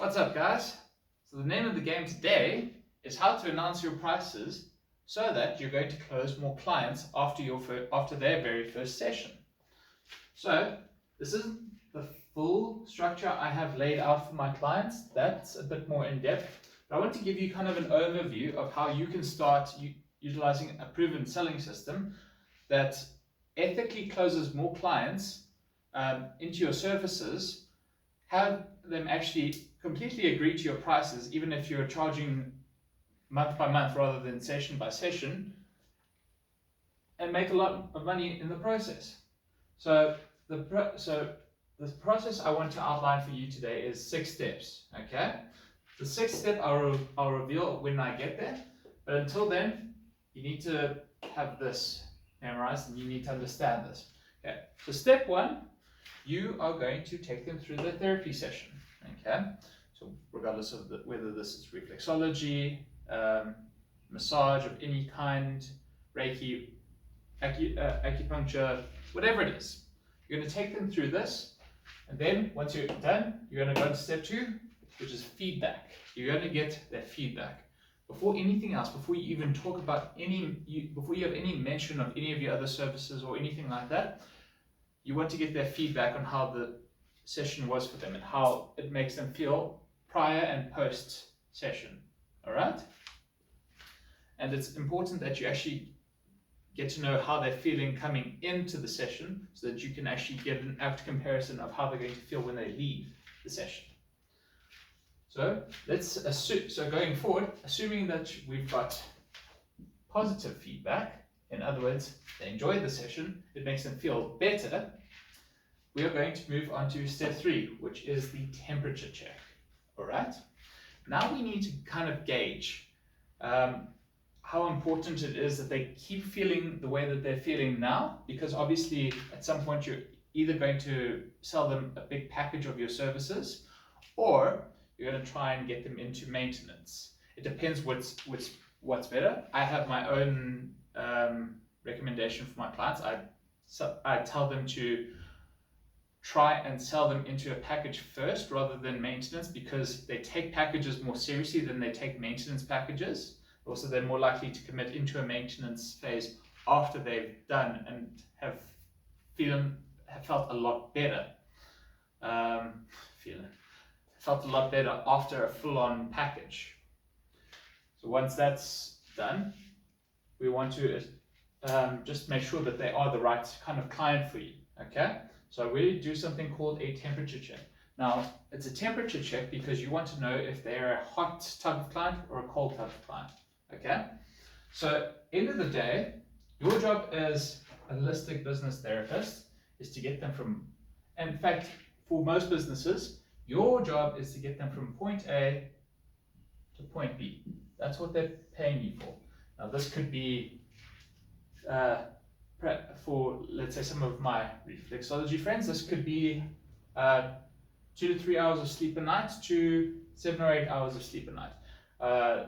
What's up, guys? So the name of the game today is how to announce your prices so that you're going to close more clients after their very first session. So this is the full structure I have laid out for my clients. That's a bit more in depth, but I want to give you kind of an overview of how you can start utilizing a proven selling system that ethically closes more clients into your services. Have them actually completely agree to your prices, even if you're charging month by month rather than session by session, and make a lot of money in the process. So the process I want to outline for you today is 6 steps. Okay, the 6th step I'll reveal when I get there, but until then you need to have this memorized and you need to understand this. Okay, so step 1, you are going to take them through the therapy session. Okay, so regardless of whether this is reflexology, massage of any kind, Reiki, acupuncture, whatever it is, you're going to take them through this, and then once you're done, you're going to go to step 2, which is feedback. You're going to get their feedback. Before anything else, before you even talk about before you have any mention of any of your other services or anything like that, you want to get their feedback on how the session was for them and how it makes them feel prior and post session. All right? And it's important that you actually get to know how they're feeling coming into the session so that you can actually get an apt comparison of how they're going to feel when they leave the session. So let's assume, going forward, assuming that we've got positive feedback, in other words, they enjoyed the session, it makes them feel better, we are going to move on to step 3, which is the temperature check. All right? Now we need to kind of gauge how important it is that they keep feeling the way that they're feeling now, because obviously at some point you're either going to sell them a big package of your services, or you're going to try and get them into maintenance. It depends what's better. I have my own recommendation for my clients. I tell them to try and sell them into a package first rather than maintenance, because they take packages more seriously than they take maintenance packages. Also, they're more likely to commit into a maintenance phase after they've done and have felt a lot better. Felt a lot better after a full-on package. So once that's done, we want to just make sure that they are the right kind of client for you. Okay, so we do something called a temperature check. Now, it's a temperature check because you want to know if they're a hot type of client or a cold type of client. Okay, so end of the day, your job as a holistic business therapist is to get them from, in fact, for most businesses, your job is to get them from point A to point B. That's what they're paying you for. Now, this could be for, let's say, some of my reflexology friends, this could be 2 to 3 hours of sleep a night to 7 or 8 hours of sleep a night.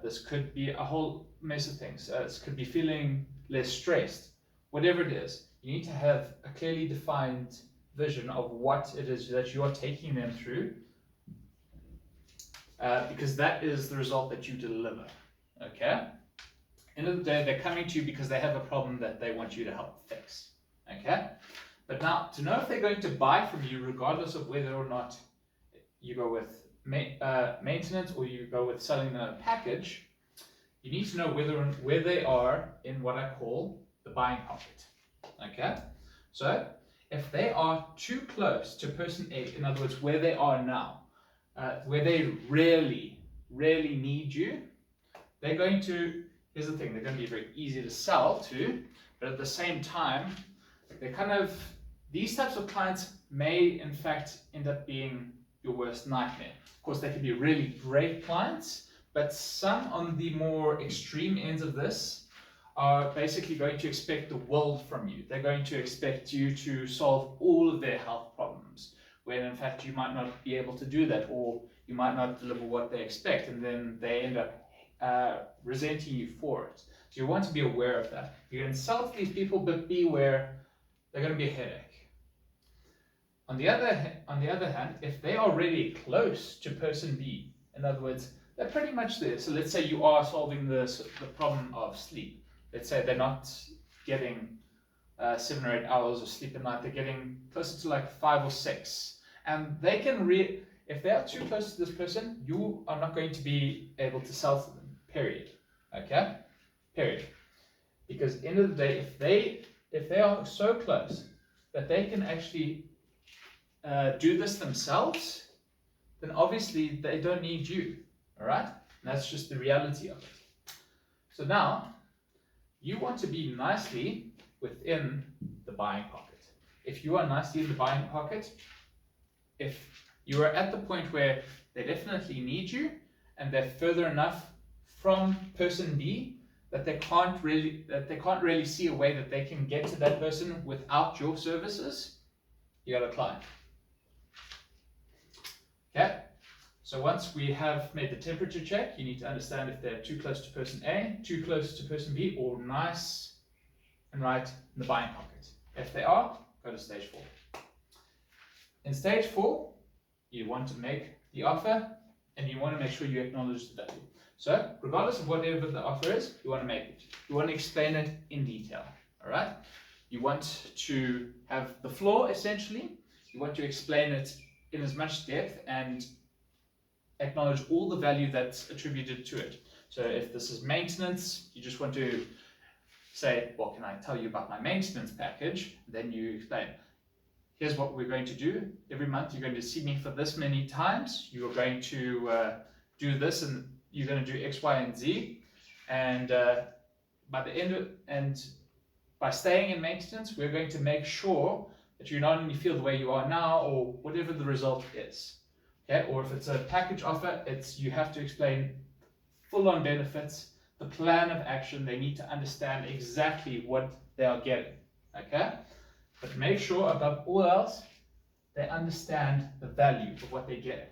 This could be a whole mess of things. This could be feeling less stressed. Whatever it is, you need to have a clearly defined vision of what it is that you are taking them through, because that is the result that you deliver. Okay? End of the day, they're coming to you because they have a problem that they want you to help fix. Okay? But now, to know if they're going to buy from you, regardless of whether or not you go with maintenance or you go with selling them a package, you need to know where they are in what I call the buying pocket. Okay? So, if they are too close to person A, in other words, where they are now, where they really need you, they're going to, here's the thing, they're going to be very easy to sell to, but at the same time, they're kind of, these types of clients may in fact end up being your worst nightmare. Of course, they can be really great clients, but some on the more extreme ends of this are basically going to expect the world from you. They're going to expect you to solve all of their health problems, when in fact you might not be able to do that, or you might not deliver what they expect, and then they end up resenting you for it. So you want to be aware of that. You can sell to these people, but beware, they're going to be a headache. On the other hand, if they are really close to person B, in other words, they're pretty much there. So let's say you are solving the problem of sleep. Let's say they're not getting 7 or 8 hours of sleep a night. They're getting closer to like 5 or 6, and they can if they are too close to this person, you are not going to be able to sell to them. Period. Okay. Period. Because at the end of the day, if they are so close that they can actually do this themselves, then obviously they don't need you. All right? And that's just the reality of it. So now you want to be nicely within the buying pocket. If you are nicely in the buying pocket, if you are at the point where they definitely need you and they're further enough from person B that they can't really see a way that they can get to that person without your services, you got a client. Okay, so once we have made the temperature check, you need to understand if they're too close to person A, too close to person B, or nice and right in the buying pocket. If they are, go to stage 4. In stage 4, you want to make the offer and you want to make sure you acknowledge the value. So, regardless of whatever the offer is, you want to make it. You want to explain it in detail. All right? You want to have the floor, essentially. You want to explain it in as much depth and acknowledge all the value that's attributed to it. So, if this is maintenance, you just want to say, what can I tell you about my maintenance package? Then you explain, here's what we're going to do. Every month you're going to see me for this many times. You're going to do this and you're going to do X, Y, and Z. And by the end by staying in maintenance, we're going to make sure that you not only feel the way you are now or whatever the result is. Okay? Or if it's a package offer, you have to explain full-on benefits, the plan of action. They need to understand exactly what they are getting. Okay? But make sure above all else, they understand the value of what they're getting.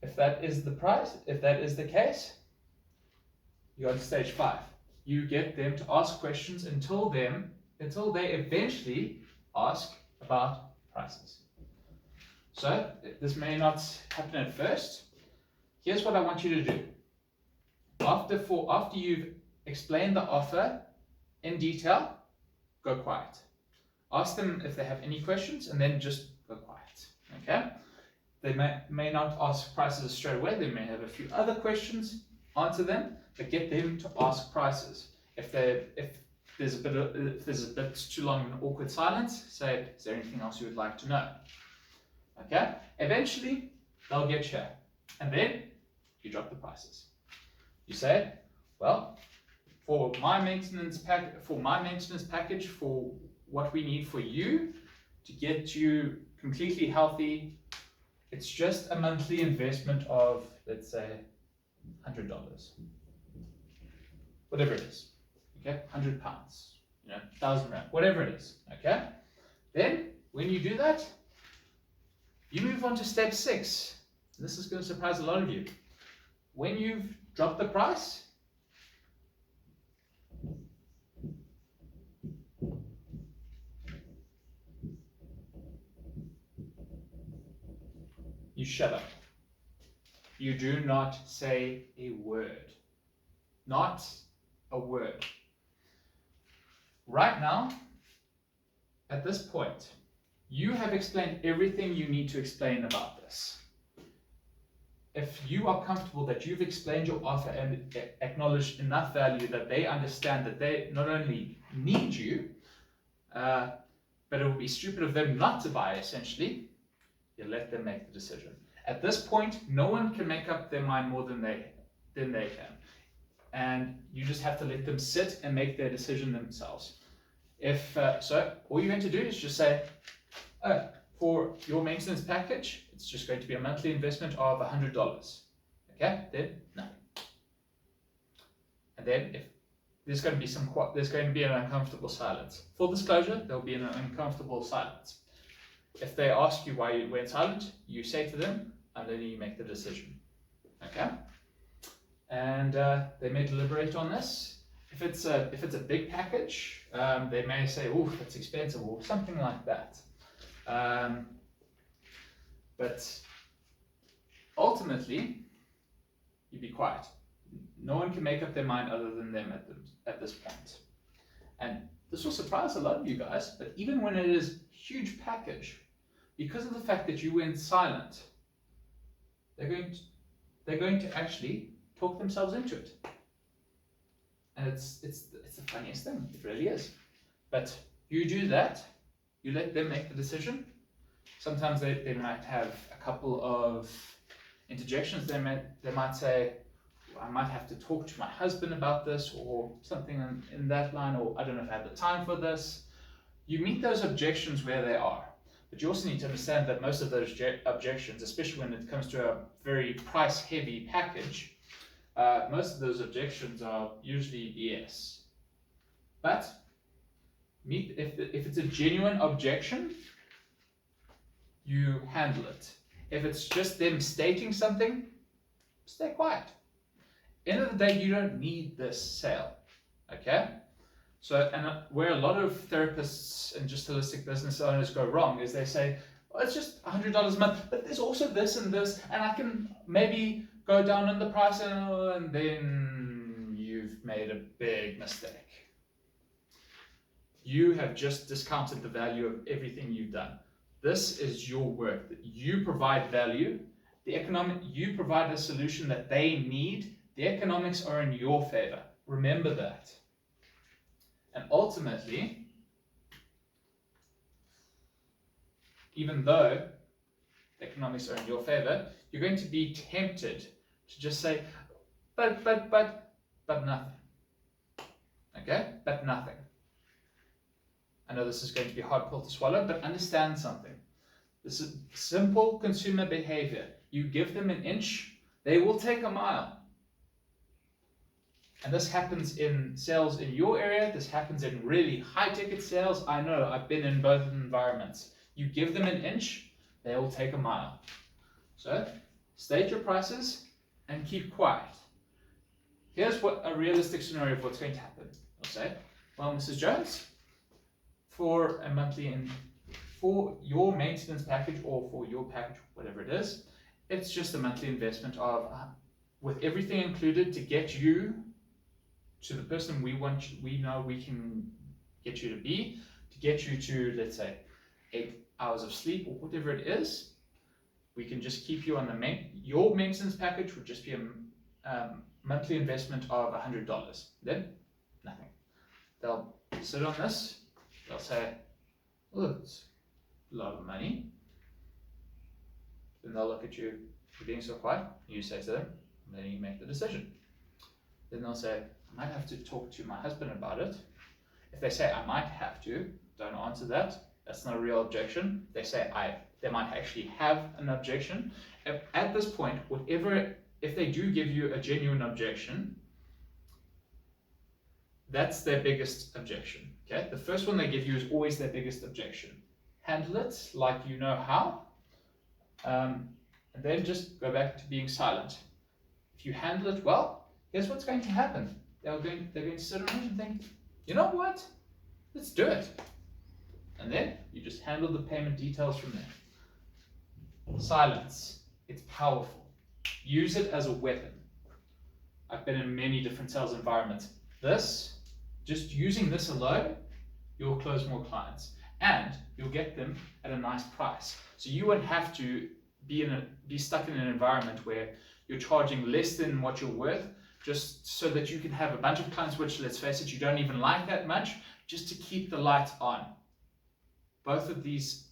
If that is the price, if that is the case, you go to stage 5. You get them to ask questions until they eventually ask about prices. So this may not happen at first. Here's what I want you to do. After you've explained the offer in detail, go quiet. Ask them if they have any questions and then just go quiet. Okay? They may not ask prices straight away. They may have a few other questions. Answer them, but get them to ask prices. If there's a bit too long an awkward silence, say, is there anything else you would like to know? Okay? Eventually, they'll get you. And then you drop the prices. You say, well, for my maintenance package, for what we need for you to get you completely healthy, it's just a monthly investment of, let's say, $100. Whatever it is. Okay? £100, 1,000 rand, whatever it is. Okay? Then, when you do that, you move on to step 6. This is going to surprise a lot of you. When you've dropped the price, you shut up. You do not say a word. Not a word. Right now, at this point, you have explained everything you need to explain about this. If you are comfortable that you've explained your offer and acknowledged enough value that they understand that they not only need you, but it would be stupid of them not to buy, essentially, you let them make the decision. At this point, no one can make up their mind more than they can. And you just have to let them sit and make their decision themselves. So all you're going to do is just say, for your maintenance package, it's just going to be a monthly investment of $100. Okay, then no. And then if there's going to be an uncomfortable silence. Full disclosure, there'll be an uncomfortable silence. If they ask you why you went silent, you say to them, and then you make the decision. Okay? And they may deliberate on this, if it's a big package, they may say, "Oh, that's expensive," or something like that. But ultimately, you be quiet. No one can make up their mind other than them at this point. And this will surprise a lot of you guys, but even when it is a huge package, because of the fact that you went silent, they're going to actually talk themselves into it. And it's the funniest thing, it really is. But you do that, you let them make the decision. Sometimes they might have a couple of interjections. They might say, I might have to talk to my husband about this, or something in that line, or I don't know if I have the time for this. You meet those objections where they are. But you also need to understand that most of those objections, especially when it comes to a very price-heavy package, most of those objections are usually yes. But if it's a genuine objection, you handle it. If it's just them stating something, stay quiet. End of the day, you don't need this sale, okay? So, and where a lot of therapists and just holistic business owners go wrong is they say, oh, it's just $100 a month, but there's also this and this, and I can maybe go down on the price, and then you've made a big mistake. You have just discounted the value of everything you've done. This is your work. You provide value. You provide a solution that they need. The economics are in your favor. Remember that. And ultimately, even though the economics are in your favor, you're going to be tempted to just say, but nothing. Okay? But nothing. I know this is going to be a hard pill to swallow, but understand something. This is simple consumer behavior. You give them an inch, they will take a mile. And this happens in sales in your area. This happens in really high-ticket sales. I know, I've been in both environments. You give them an inch, they will take a mile. So, state your prices and keep quiet. Here's what a realistic scenario of what's going to happen. I'll say, well, Mrs. Jones, for a monthly for your maintenance package or for your package, whatever it is, it's just a monthly investment of, with everything included, to get you to the person we know we can get you to be, to get you to, let's say, 8 hours of sleep or whatever it is. We can just keep you on your maintenance package would just be a monthly investment of $100. Then nothing. They'll sit on this. They'll say, "Oh, it's a lot of money." Then they'll look at you for being so quiet. You say to them, and then you make the decision. Then they'll say, "I might have to talk to my husband about it." If they say, "I might have to," don't answer that. That's not a real objection. They say, they might actually have an objection. At this point, if they do give you a genuine objection, that's their biggest objection. Okay? The first one they give you is always their biggest objection. Handle it like you know how, and then just go back to being silent. If you handle it well, here's what's going to happen. They're going to sit on it and think, you know what? Let's do it. And then you just handle the payment details from there. Silence. It's powerful. Use it as a weapon. I've been in many different sales environments. Just using this alone, you'll close more clients and you'll get them at a nice price. So you won't have to be stuck in an environment where you're charging less than what you're worth, just so that you can have a bunch of clients which, let's face it, you don't even like that much, just to keep the lights on. Both of these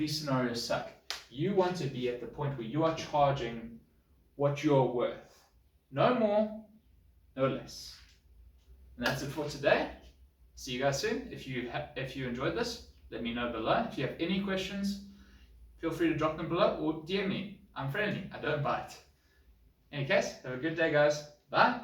scenarios suck. You want to be at the point where you are charging what you're worth. No more, no less. And that's it for today. See you guys soon. If you enjoyed this, let me know below. If you have any questions, feel free to drop them below or DM me. I'm friendly. I don't bite. In any case, have a good day, guys. Bye.